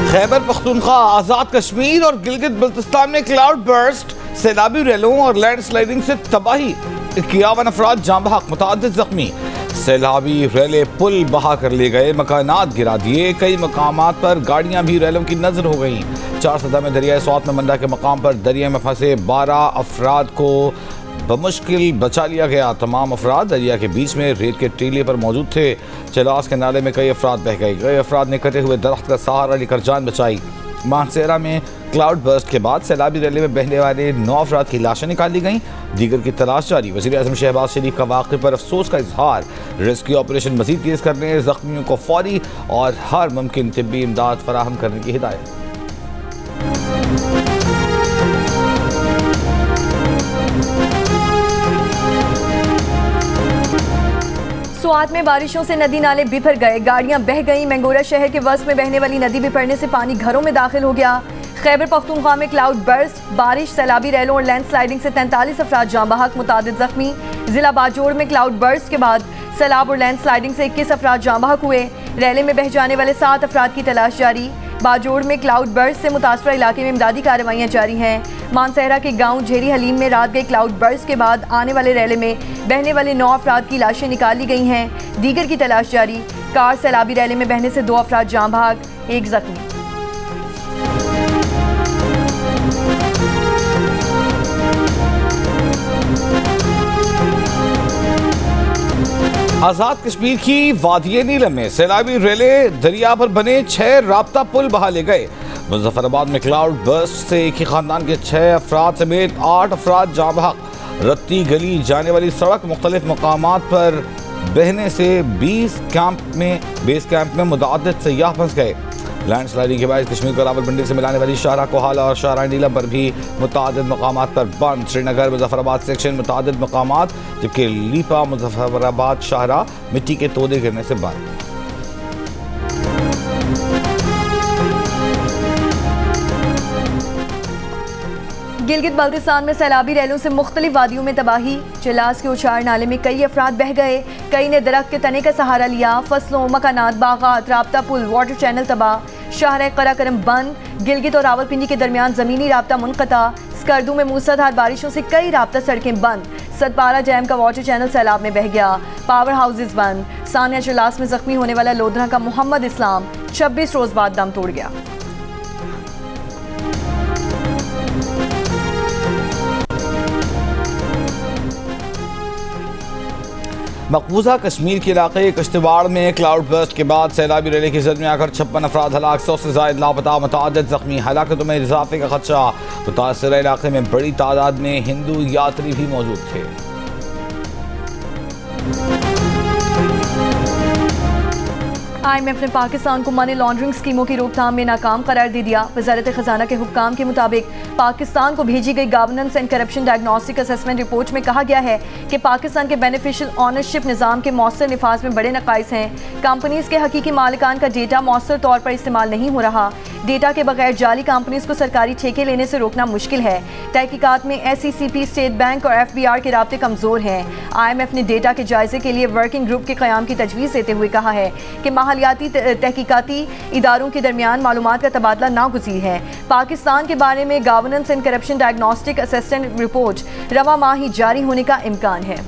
खैबर पख्तूनख्वा, आज़ाद कश्मीर और गिलगित बल्तिस्तान में cloud burst, सैलाबी रैलों और लैंड स्लाइडिंग से तबाही, 51 अफराद जाँ बहक, मुतअद्दिद जख्मी। सैलाबी रैले पुल बहा कर ले गए, मकानात गिरा दिए, कई मकामात पर गाड़ियां भी रैलों की नजर हो गई। 4 सदा में दरिया स्वात में मंडा के मकाम पर दरिया में फंसे 12 अफराद को बमुश्किल बचा लिया गया। तमाम अफराद दरिया के बीच में रेत के टीले पर मौजूद थे। चलास के नाले में कई अफराद बह गए। कई अफराद ने कटे हुए दरख्त का सहारा लेकर जान बचाई। मानसेरा में क्लाउड बर्स्ट के बाद सैलाबी रैली में बहने वाले 9 अफराद की लाशें निकाली गईं, दीगर की तलाश जारी। वज़ीर-ए-आज़म शहबाज शरीफ का वाक़े पर अफसोस का इजहार। रेस्क्यू ऑपरेशन मज़ीद तेज़ करने, ज़ख्मियों को फौरी और हर मुमकिन तिब्बी इमदाद फराहम करने की हिदायत। स्वात में बारिशों से नदी नाले बिफर गए, गाड़ियां बह गईं। मैंगोरा शहर के वस्त में बहने वाली नदी बिफरने से पानी घरों में दाखिल हो गया। खैबर पख्तूनख्वा में क्लाउड बर्स्ट, बारिश, सैलाबी रैलों और लैंड स्लाइडिंग से 43 अफराद जाँ बहक, मुतअद्दिद जख्मी। जिला बाजोड़ में क्लाउड बर्स्ट के बाद सैलाब और लैंड स्लाइडिंग से 21 अफराद जाँ बहक हुए। रैले में बह जाने वाले 7 अफराद की तलाश जारी। बाजोड़ में क्लाउड बर्स्ट से मुतासरा इलाके में इमदादी कार्रवाइयाँ जारी हैं। मानसेरा के गांव झेरी हलीम में रात गए क्लाउड बर्स्ट के बाद आने वाले रैले में बहने वाले 9 अफराद की लाशें निकाली गई हैं, दीगर की तलाश जारी। कार सैलाबी रैले में बहने से 2 अफराद जाँ बहक, 1 जख्मी। आज़ाद कश्मीर की वादिये नीलम में सैलाबी रेले दरिया पर बने 6 राब्ता पुल बहा ले गए। मुजफ्फराबाद में क्लाउड बर्स्ट से एक ही खानदान के 6 अफराद समेत 8 अफराद जाँ बहक। रत्ती गली जाने वाली सड़क मुख्तलिफ मकामात पर बहने से बेस कैंप में मुतअद्दिद सयाह फंस गए। लैंड स्लाइडिंग के बाद कश्मीर को रावलपिंडी से मिलाने वाली शाहरा कोहाला और शाहरा नीलम पर भी मुतअद्दिद मकामात पर बंद। श्रीनगर मुजफ्फराबाद सेक्शन मुतअद्दिद मकामात, जबकि लीपा मुजफ्फराबाद शाहरा मिट्टी के तोदे गिरने से बंद। गिलगित बल्तिस्तान में सैलाबी रैलों से मुख्तलिफ वादियों में तबाही। चलास के उछाड़ नाले में कई अफराद बह गए, कई ने दरख्त के तने का सहारा लिया। फसलों, मकानात, बागात, राब्ता पुल, वाटर चैनल तबाह। शाहरा कराकरम बंद। गिलगित और रावलपिंडी के दरमियान ज़मीनी राब्ता मुनक़ता। स्कर्दू में मूसलाधार बारिशों से कई राब्ता सड़कें बंद। सतपारा डैम का वाटर चैनल सैलाब में बह गया। पावर हाउसेज बंद। सानिया चलास में जख्मी होने वाला लोधरा का मोहम्मद इस्लाम 26 रोज़ बाद दम तोड़ गया। मकबूजा कश्मीर के इलाके कश्तवाड़ में क्लाउड बर्स्ट के बाद सैलाबी रैली की जद में आकर 56 अफराद हलाक, 100 से ज़ायद लापता, मुतअद्दिद जख्मी। हलाकतों में इजाफे का खदशा। मुतासरा इलाके में बड़ी तादाद में हिंदू यात्री भी मौजूद थे। IMF ने पाकिस्तान को मनी लॉन्ड्रिंग स्कीमों की रोकथाम में नाकाम करार दे दिया। वज़ारत ख़ज़ाना के हुक्काम के मुताबिक पाकिस्तान को भेजी गई governance and corruption diagnostic assessment report में कहा गया है कि पाकिस्तान के बेनिफिशियल ऑनरशिप निज़ाम के मौसर निफाज में बड़े नकाइस हैं। कंपनीज़ के हकीकी मालिकान का डेटा मौसर तौर पर इस्तेमाल नहीं हो रहा। डेटा के बगैर जाली कंपनीज़ को सरकारी ठेके लेने से रोकना मुश्किल है। तहकीकात में SECP, स्टेट बैंक और FBR के राब्ते कमज़ोर हैं। IMF ने डेटा के जायजे के लिए वर्किंग ग्रुप के क़याम की तजवीज़ देते हुए कहा है कि माहलियाती तहकीकाती इदारों के दरमियान मालूमात का तबादला नागुज़ीर है। पाकिस्तान के बारे में governance and corruption diagnostic assessment report रवा माह ही जारी होने का इम्कान है।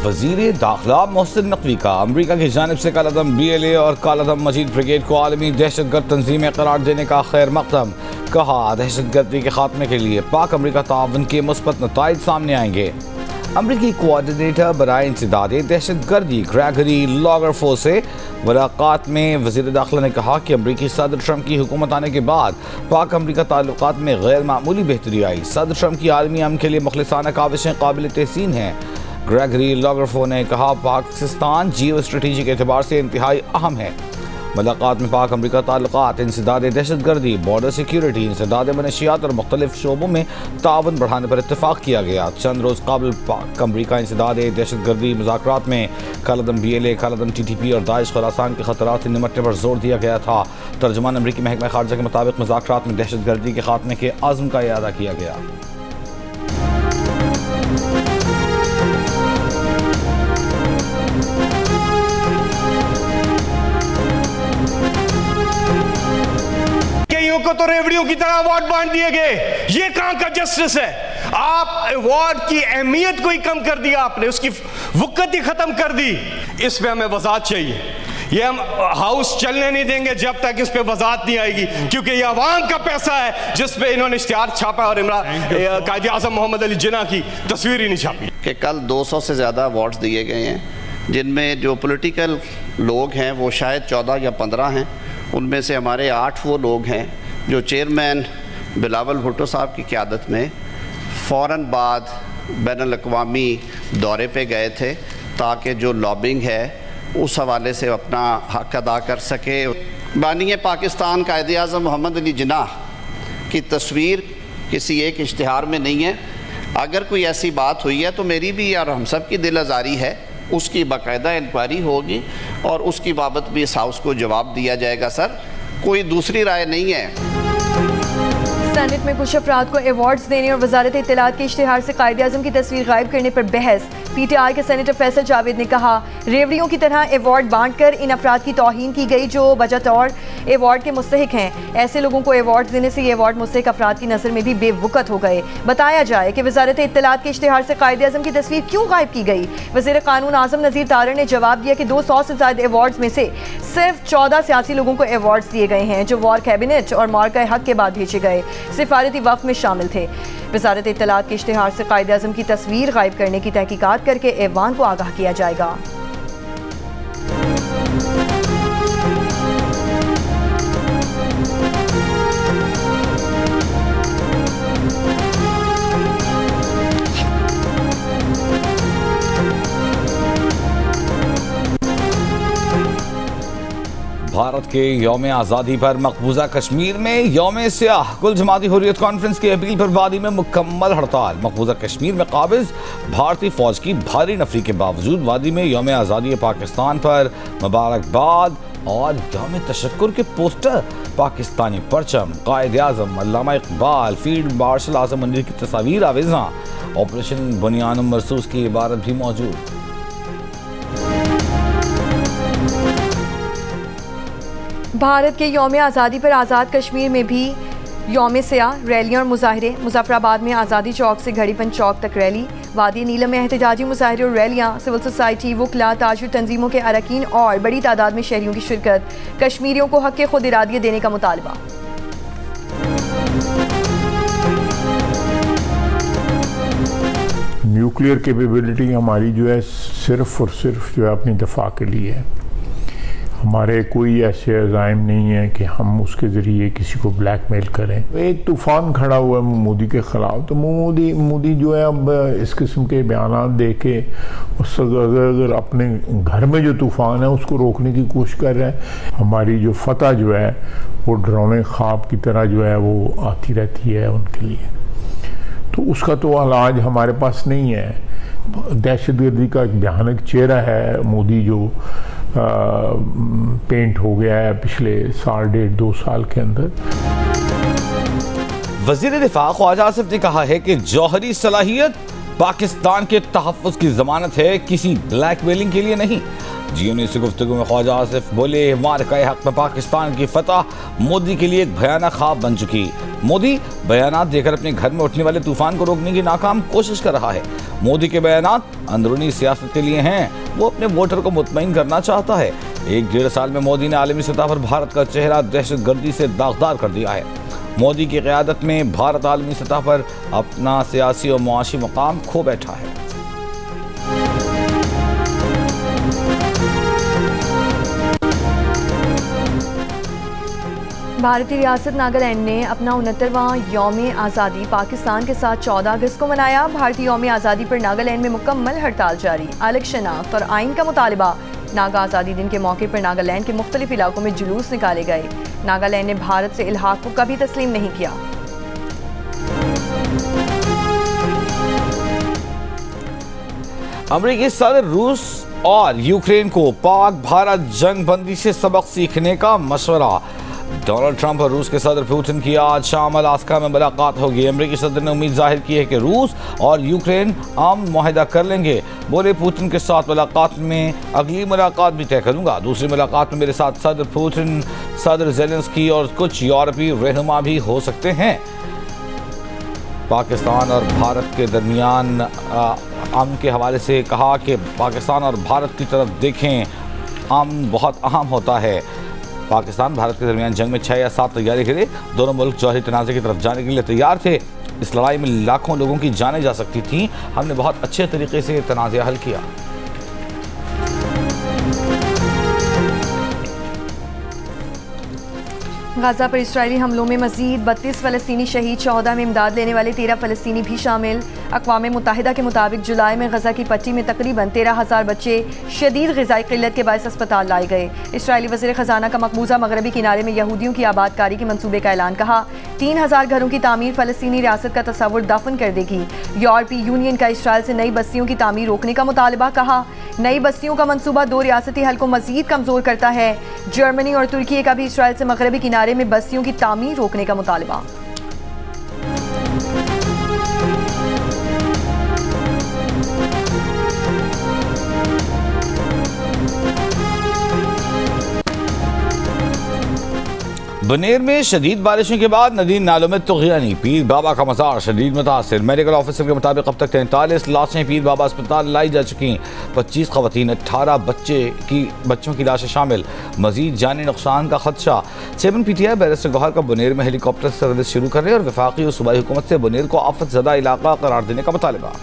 वज़ीर दाखिला मोहसिन नकवी का अमरीका की जानिब से कालादम BLA और कालादम मजीद ब्रिगेड को आलमी दहशतगर्द तंजीमें करार देने का खैर मकदम। कहा, दहशतगर्दी के खात्मे के लिए पाक अमरीका ताउन के मुस्बत नताइज सामने आएंगे। अमरीकी कोऑर्डिनेटर बराए इंसदादे दहशतगर्दी ग्रेगरी लॉगरफो से मुलाकात में वज़ीर दाखिला ने कहा कि अमरीकी सदर ट्रंप की हुकूमत आने के बाद पाक अमरीका ताल्लुकात में गैर मामूली बेहतरी आई। सदर ट्रंप की आलमी अमन के लिए मुखलिसाना काविशें काबिल तहसीन हैं। ग्रेगरी लॉगरफो ने कहा, पाकिस्तान जियो स्ट्रेटेजिक एतबार से इंतहाई अहम है मुलाकात में पाक अमरीका ताल्लुकात, इंसदाद दहशत गर्दी, बॉर्डर सिक्योरिटी, इंसदाद मनशियात और मुख्तलिफ शोबों में ताउन बढ़ाने पर इत्तफाक किया गया। चंद रोज़ काबिल पाक अमरीका इंसदाद दहशत गर्दी मुज़ाकरात में कालदम BLA, कालदम TTP और दाइश खुरासान के खतरात से निमटने पर जोर दिया गया था। तर्जुमान अमरीकी महकमा खारजा के मुताबिक मुज़ाकरात में दहशत गर्दी के खात्मे के आज़म का इरादा किया गया। को तो रेवड़ियों की तरह अवार्ड बांट दिए गए। ये कहां का जस्टिस है? आप अवार्ड की अहमियत को ही कम कर दिया आपने, उसकी वक़्त ही खत्म कर दी। इस पे हमें वज़ाहत चाहिए। ये हम हाउस चलने नहीं देंगे जब तक इस पे वज़ाहत नहीं आएगी, क्योंकि ये अवाम का पैसा है जिस पे इन्होंने इश्तिहार छापा और कायद आज़म मोहम्मद अली जिन्ना की तस्वीर ही नहीं छापी। कि कल 200 से ज़्यादा अवार्ड्स दिए गए हैं, जिनमें जो पॉलिटिकल लोग हैं वो शायद 14 या 15 हैं। उनमें से हमारे 8 वो लोग हैं जो चेयरमैन बिलावल भुट्टो साहब की क़यादत में फ़ौरन बाद बैनुल अक़वामी दौरे पे गए थे, ताकि जो लॉबिंग है उस हवाले से अपना हक़ अदा कर सके। बानी पाकिस्तान कायद आज़म मोहम्मद अली जिन्ना की तस्वीर किसी एक इश्तिहार में नहीं है। अगर कोई ऐसी बात हुई है तो मेरी भी और हम सब की दिल आज़ारी है, उसकी बाकायदा इंक्वायरी होगी और उसकी बाबत भी इस हाउस को जवाब दिया जाएगा। सर, कोई दूसरी राय नहीं है। सेनेट में कुछ अफराद को अवार्ड्स देने और वजारत इत्तलात के इश्तिहार से कायद आज़म की तस्वीर गायब करने पर बहस। PTI के सेनेटर फैसल जावेद ने कहा, रेवड़ियों की तरह अवार्ड बांटकर इन अफराद की तौहीन की गई जो बजतौर अवार्ड के मुस्तहिक हैं। ऐसे लोगों को अवार्ड देने से ये अवार्ड मुस्तहिक अफराद की नज़र में भी बेवकत हो गए। बताया जाए कि वजारत इत्तलात के इश्तिहार से कायद आज़म की तस्वीर क्यों गायब की गई। वज़ीर कानून आज़म नज़ीर तारड़ ने जवाब दिया कि 200 से ज़्यादा अवार्ड्स में से सिर्फ 14 सियासी लोगों को अवार्ड्स दिए गए हैं जो वॉर कैबिनेट और मार्का हक के बाद भेजे गए सिफारती वफ़द में शामिल थे। वज़ारत इत्तलात के इश्तिहार से कायद आज़म की तस्वीर गायब करने की तहकीकात करके ऐवान को आगाह किया जाएगा। भारत के यौम आज़ादी पर मकबूजा कश्मीर में यौम सियाह कुल जमाती हुर्रियत कॉन्फ्रेंस की अपील पर वादी में मुकम्मल हड़ताल। मकबूजा कश्मीर में काबिज भारतीय फौज की भारी नफरी के बावजूद वादी में यौम आज़ादी पाकिस्तान पर मुबारकबाद और यौम तशक्कुर के पोस्टर, पाकिस्तानी परचम, कायद आज़म, अल्लामा इकबाल, फील्ड मार्शल आज़म मंदिर की तस्वीर आवेज़ा, ऑपरेशन बुनियान मरसूस की इबारत भी मौजूद। भारत के यौम आज़ादी पर आज़ाद कश्मीर में भी यौम सियाह रैलियाँ और मुजाहरे। मुजफ्फराबाद में आज़ादी चौक से घड़ीपन चौक तक रैली, वादी नीलम में एहतजाजी मुजाहरे और रैलियाँ, सिविल सोसाइटी, वकला, ताजुर तंजीमों के अरकान और बड़ी तादाद में शहरियों की शिरकत। कश्मीरियों को हक़ खुद इरादियत देने का मुतालबा। न्यूक्लियर कैपेबिलिटी हमारी जो है सिर्फ़ और सिर्फ जो है अपनी दफ़ा के लिए है। हमारे कोई ऐसे अज़ाइम नहीं है कि हम उसके ज़रिए किसी को ब्लैकमेल करें। एक तूफ़ान खड़ा हुआ है मोदी के ख़िलाफ़, तो मोदी जो है अब इस किस्म के बयान दे के अगर अपने घर में जो तूफ़ान है उसको रोकने की कोशिश कर रहा है। हमारी जो फतह जो है वो डरावने ख्वाब की तरह जो है वो आती रहती है उनके लिए, तो उसका तो इलाज हमारे पास नहीं है। दहशतगर्दी का एक भयानक चेहरा है मोदी जो पेंट हो गया है पिछले 1.5-2 साल के अंदर। वज़ीर दिफा ख्वाजा आसिफ ने कहा है कि जौहरी सलाहियत पाकिस्तान के तहफ़्फ़ुज़ की ज़मानत है, किसी ब्लैकमेलिंग के लिए नहीं। GNU से गुफ्तगू में ख्वाजा आसिफ बोले, मार्का हक़ में पाकिस्तान की फतह मोदी के लिए एक भयानक ख्वाब बन चुकी। मोदी बयानात देकर अपने घर में उठने वाले तूफान को रोकने की नाकाम कोशिश कर रहा है। मोदी के बयानात अंदरूनी सियासत के लिए हैं, वो अपने वोटर को मुतमईन करना चाहता है। 1-1.5 साल में मोदी ने आलमी सतह पर भारत का चेहरा दहशत गर्दी से दागदार कर दिया है। मोदी की क़यादत में भारत आलमी सतह पर अपना सियासी और मुआशी मकाम खो बैठा है। भारतीय रियासत नागालैंड ने अपना 69वां यौम आज़ादी पाकिस्तान के साथ 14 अगस्त को मनाया। भारतीय यौम आज़ादी पर नागालैंड में मुकम्मल हड़ताल जारी। अलग शनाख्त और आइन का मुतालबा, नागा आज़ादी दिन के मौके पर नागालैंड के मुख्तलिफ इलाकों में जुलूस निकाले गए। नागालैंड ने भारत से इल्हाक को कभी तस्लीम नहीं किया। अमेरिकी सदर रूस और यूक्रेन को पाक भारत जंग बंदी से सबक सीखने का मशवरा। डोनाल्ड ट्रंप और रूस के सदर पुतिन की आज शाम अलास्का में मुलाकात होगी। अमेरिकी सदर ने उम्मीद जाहिर की है कि रूस और यूक्रेन अमन मुआहदा कर लेंगे। बोले, पुतिन के साथ मुलाकात में अगली मुलाकात भी तय करूंगा। दूसरी मुलाकात में मेरे साथ सदर पुतिन, सदर ज़ेलेंस्की और कुछ यूरोपीय रहनुमा भी हो सकते हैं। पाकिस्तान और भारत के दरमियान अमन के हवाले से कहा कि पाकिस्तान और भारत की तरफ देखें, अमन बहुत अहम होता है। पाकिस्तान भारत के दरमियान जंग में 6 या 7 तैयारी करे। दोनों मुल्क जौहरी तनाज़े की तरफ जाने के लिए तैयार थे। इस लड़ाई में लाखों लोगों की जानें जा सकती थी। हमने बहुत अच्छे तरीके से तनाज़ा हल किया। गाज़ा पर इस्राएली हमलों में मज़ीद 32 फ़लस्तीनी शहीद, 14 में इमदाद लेने वाले 13 फ़लस्तीनी भी शामिल। अक़वाम मुत्तहिदा के मुताबिक जुलाई में गज़ा की पट्टी में तकरीबन 13,000 बच्चे शदीद ग़िज़ाई क़िल्लत के बायस अस्पताल लाए गए। इसराइली वज़ीर ख़ज़ाना का मकबूजा मगरबी किनारे में यहूदियों की आबादकारी के मनसूबे का ऐलान। कहा, 3000 घरों की तामीर फ़लस्तीनी रियासत का तस्वुर दफन कर देगी। यूरोपीय यूनियन का इसराइल से नई बस्तियों की तामीर रोकने का मुतालबा। कहा, नई बस्तियों का मनसूबा 2 रियासती हल को मज़ीद कमज़ोर करता है। जर्मनी और तुर्की का भी इसराइल से मगरबी किनारे में बस्तियों की तामीर रोकने का मुतालबा। बनेर में शदीद बारिशों के बाद नदी नालों में तुग़यानी। पीर बाबा का मज़ार शदीद मुतासिर। मेडिकल ऑफिसर के मुताबिक अब तक 43 लाशें पीर बाबा अस्पताल लाई जा चुकी। 25 ख़वातीन, 18 बच्चों की लाशें शामिल। मजीद जानी नुकसान का खदशा। चेयरमैन PTI बैरिस्टर गौहर का बनेर में हेलीकॉप्टर सर्विस शुरू करने और वफाकी और सूबाई हुकूमत से बनेर को आफत ज़दा इलाका करार देने का मुतालबा।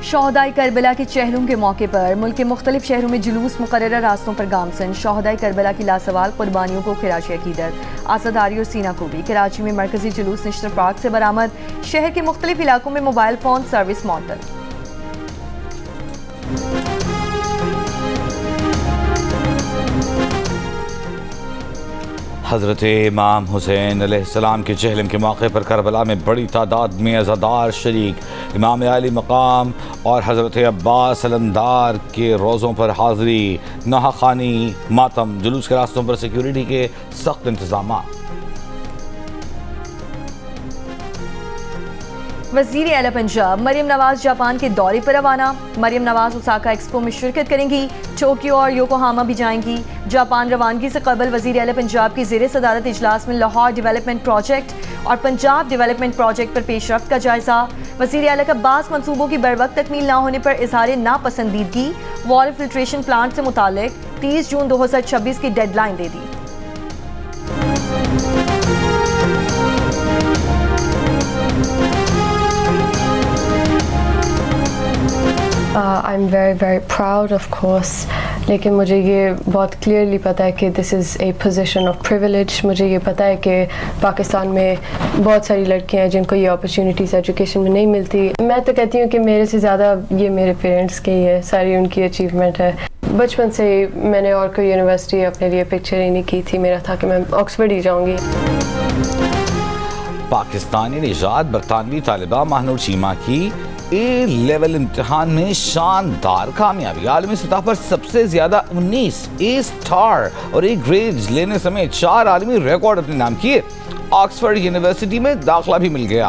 शोहदाई करबला के चेहरों के मौके पर मुल्क के मुख्तलिफ शहरों में जुलूस मुकर्रर रास्तों पर गामसन। शोहदाई करबला की लासवाल कुर्बानियों को खिराज अकीदत। आज़ादारी और सीना को भी। कराची में मरकजी जुलूस निश्तर पार्क से बरामद। शहर के मुख्तलिफ इलाकों में मोबाइल फ़ोन सर्विस मअतल। हज़रत इमाम हुसैन अलैहिस्सलाम के चहलम के मौके पर करबला में बड़ी तादाद में अज़ादार शरीक। इमाम आली मकाम और हज़रत अब्बास अलमदार के रोज़ों पर हाज़री, नहाखानी, मातम। जुलूस के रास्तों पर सिक्योरिटी के सख्त इंतज़ाम। वज़ीर आला पंजाब मरियम नवाज जापान के दौरे पर रवाना। मरियम नवाज ओसाका एक्सपो में शिरकत करेंगी। टोक्यो और योकोहामा भी जाएंगी। जापान रवानगी से कबल वज़ीर आला पंजाब की ज़ेरे सदारत इजलास में लाहौर डेवलपमेंट प्रोजेक्ट और पंजाब डेवलपमेंट प्रोजेक्ट पर पेशरफ्त का जायजा। वज़ीर आला का बास मनसूबों की बरवक्त तकमील न होने पर इजहार नापसंदीदगी। वाटर फिल्ट्रेशन प्लांट से मुतालिक 30 जून 2026 की deadline they the. I'm very very proud of course, लेकिन मुझे ये बहुत क्लियरली पता है कि this is a position of privilege. मुझे ये पता है कि पाकिस्तान में बहुत सारी लड़कियां हैं जिनको ये अपॉर्चुनिटीज़ एजुकेशन में नहीं मिलती। मैं तो कहती हूँ कि मेरे से ज़्यादा ये मेरे पेरेंट्स की है, सारी उनकी अचीवमेंट है। बचपन से मैंने और कोई यूनिवर्सिटी अपने लिए पिक्चर ही नहीं की थी। मेरा था कि मैं ऑक्सफोर्ड ही जाऊँगी। पाकिस्तानी निजात बरतानवी तालिबा महानूर चीमा की ए लेवल इम्तिहान में शानदार कामयाबी। आलमी सतह पर सबसे ज्यादा 19 ए स्टार और ए ग्रेड्स लेने समेत 4 आलमी रिकॉर्ड अपने नाम किए। ऑक्सफोर्ड यूनिवर्सिटी में दाखिला भी मिल गया।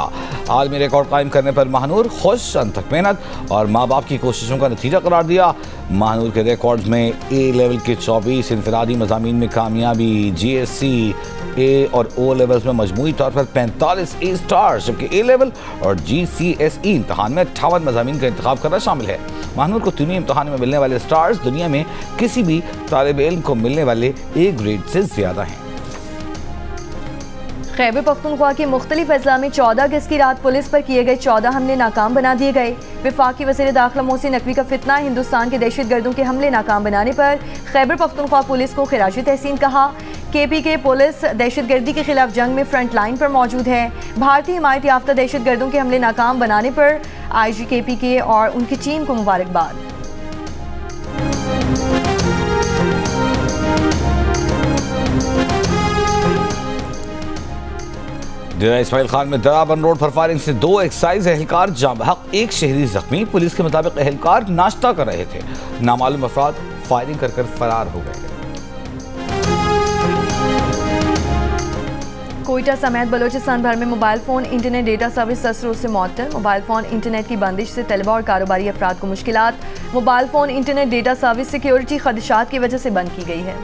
आलमी रिकॉर्ड कायम करने पर महानूर खुश, अनथक मेहनत और माँ बाप की कोशिशों का नतीजा करार दिया। महानूर के रिकॉर्ड्स में ए लेवल के 24 इनफरादी मज़ामीन में कामयाबी, GSC ए और ओ लेवल्स में मजमूई तौर पर 45 ए स्टार्स, जबकि ए लेवल और GCSE इम्तहान में 58 मज़ामीन का इंतखाब करना शामिल है। महानूर को तीनों इम्तहान में मिलने वाले स्टार्स दुनिया में किसी भी तालिब इल्म को मिलने वाले ए ग्रेड से ज़्यादा हैं। खैबर पख्तूनख्वा के मुख्तलिफ अजला में 14 अगस्त की रात पुलिस पर किए गए 14 हमले नाकाम बना दिए गए। वफाकी वज़ीर दाखिला मोहसिन नकवी का फितना हिंदुस्तान के दहशतगर्दों के हमले नाकाम बनाने पर खैबर पख्तूनख्वा पुलिस को खिराज तहसीन। कहा, KPK पुलिस दहशतगर्दी के खिलाफ जंग में फ्रंट लाइन पर मौजूद है। भारतीय हिमायत याफ्ता दहशतगर्दों के हमले नाकाम बनाने पर IG KPK और उनकी टीम को मुबारकबाद। डेरा इस्माइल खान में दराबन रोड पर फायरिंग से 2 एक्साइज एहलकार जाँ बहक, 1 शहरी जख्मी। पुलिस के मुताबिक एहलकार नाश्ता कर रहे थे। नामालूम अफराद फायरिंग कर फरार हो गए। कोयटा समेत बलोचिस्तान भर में mobile phone internet data service 10 रोज से मुअत्तल। मोबाइल फ़ोन इंटरनेट की बंदिश से तलबा और कारोबारी अफराद को मुश्किलात। Mobile phone internet data service security खदशात की वजह से बंद की गई है।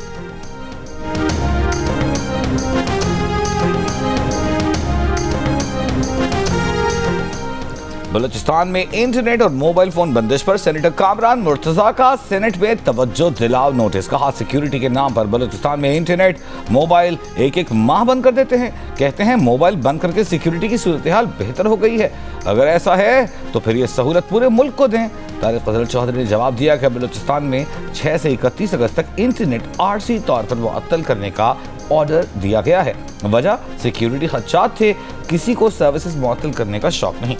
बलूचिस्तान में इंटरनेट और मोबाइल फोन बंदिश पर सेनेटर कामरान मुर्तजा का सेनेट में तवज्जो दिलाव नोटिस। कहा सिक्योरिटी के नाम पर बलूचिस्तान में इंटरनेट मोबाइल एक माह बंद कर देते हैं। कहते हैं मोबाइल बंद करके सिक्योरिटी की सूरत हाल बेहतर हो गई है। अगर ऐसा है तो फिर ये सहूलत पूरे मुल्क को दें। तारिक फजल चौधरी ने जवाब दिया कि बलूचिस्तान में 6 से 31 अगस्त तक इंटरनेट आरजी तौर पर मुअत्तल करने का ऑर्डर दिया गया है। वजह सिक्योरिटी खदशात थे, किसी को सर्विसेज मुअत्तल करने का शौक नहीं।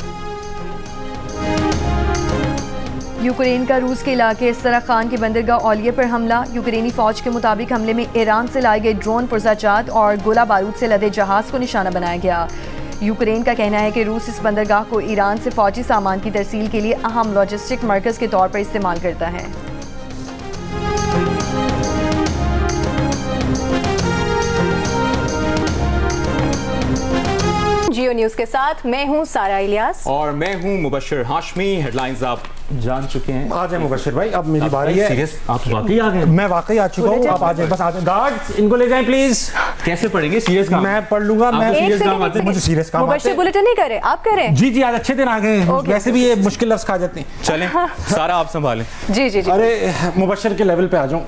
यूक्रेन का रूस के इलाके इसरा खान की बंदरगाह औलिया पर हमला। यूक्रेनी फौज के मुताबिक हमले में ईरान से लाए गए ड्रोन, पुर्जाजात और गोला बारूद से लदे जहाज को निशाना बनाया गया। यूक्रेन का कहना है कि रूस इस बंदरगाह को ईरान से फौजी सामान की तरसील के लिए अहम लॉजिस्टिक मरकज़ के तौर पर इस्तेमाल करता है। जियो न्यूज़ के साथ मैं हूं सारा इलियास और मैं हूं मुबश्शिर हाशमी। हेडलाइंस आप जान चुके हैं। आ जाए मुबश्शिर भाई, अब मेरी बारी है। सीरियस आप वाकई आ गए? मैं वाकई आ चुका हूँ। आप आ जाए, बस आ जाए। गार्ड्स इनको ले जाएं प्लीज। कैसे पढ़ेंगे? सीरियस काम मैं पढ़ लूंगा। मैं सीरियस काम आते हैं। मुझे सीरियस काम मुबश्शिर बुलेटिन नहीं करे, आप करें? जी जी, आज अच्छे दिन आ गए। वैसे भी ये मुश्किल लफ्ज खा जाते हैं। चलें सारा आप संभालें। जी जी जी। अरे मुबश्शिर के लेवल पे आ जाऊँ।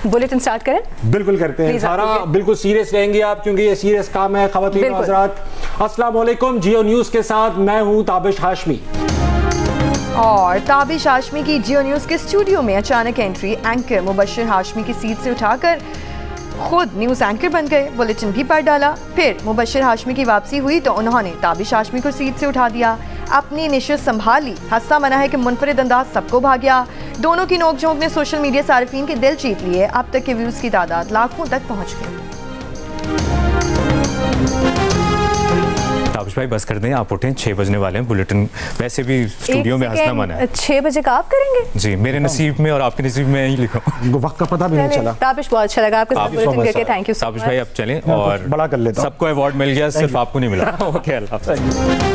बुलेटिन स्टार्ट करें? बिल्कुल करते हैं। सारा बिल्कुल सीरियस रहेंगे आप, क्योंकि ये सीरियस काम है। ख़वातीन और हज़रात, अस्सलाम वालेकुम। जियो न्यूज़ के साथ मैं हूँ ताबिश हाशमी। और ताबिश हाशमी की जियो न्यूज़ के स्टूडियो में अचानक एंट्री। एंकर मुबश्शिर हाशमी की सीट से उठाकर खुद न्यूज़ एंकर बन गए। बुलेटिन भी पढ़ डाला। फिर मुबश्शिर हाशमी की वापसी हुई तो उन्होंने ताबिश हाशमी को सीट से उठा दिया। अपनी निशिस्त संभाली। हंसा मना है कि मुनफरिद अंदाज सबको भा गया। दोनों की नोकझोंक ने सोशल मीडिया सारिफीन के दिल जीत लिए। अब तक के व्यूज़ की तादाद लाखों तक पहुँच गई। ताबिश भाई बस कर दें, आप उठें, 6 बजने वाले हैं। बुलेटिन वैसे भी स्टूडियो में हंसना मना है। 6 बजे का आप करेंगे? जी, मेरे नसीब में और आपके नसीब में यही लिखा। वक्त का पता भी नहीं चला। ताबिश बहुत अच्छा लगा आपके साथ बुलेटिन करके। Thank you. ताबिश भाई अब चलें और बड़ा कर लेता हूं। सबको अवार्ड मिल गया, सिर्फ आपको नहीं मिला। ओके, अल्लाह हाफ़िज़।